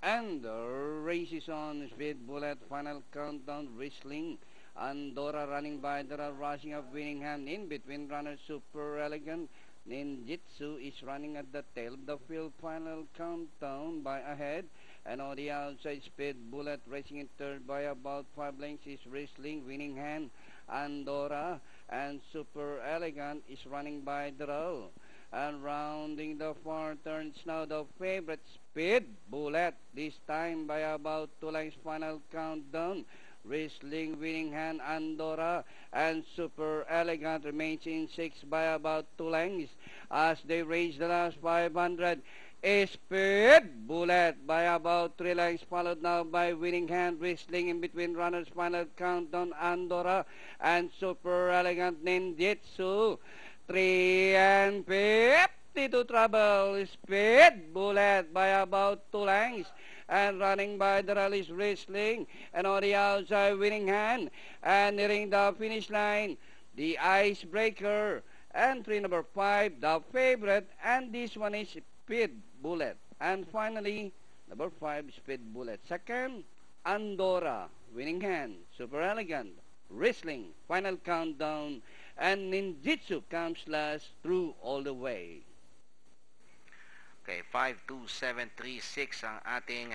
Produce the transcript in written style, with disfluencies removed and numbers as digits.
And the race is on. Speed Bullet, final countdown, wrestling. Andorra running by the rushing of Winningham. In between runners, Super Elegant. Ninjitsu is running at the tail of the field. Final countdown by ahead. And on the outside, Speed Bullet racing in third by about 5 lengths is wrestling. Winningham, Andorra, and Super Elegant is running by the row. And rounding the far turns now the favorite Speed Bullet, this time by about 2 lengths. Final countdown. Wrestling, Winningham, Andorra, and Super Elegant remains in 6 by about 2 lengths as they race the last 500. Speed Bullet by about 3 lengths, followed now by Winningham, wrestling in between runners. Final countdown, Andorra and Super Elegant. Ninjitsu 3 and 50 to trouble. Speed Bullet by about 2 lengths. And running by the rallies, wrestling, and on the outside, Winningham, and nearing the finish line, the Icebreaker, entry number 5, the favorite, and this one is Speed Bullet. And finally, number 5, Speed Bullet. Second, Andorra, Winningham, Super Elegant, wrestling, final countdown, and Ninjitsu comes last through all the way. Okay, 5, 2, 7, 3, 6 ang ating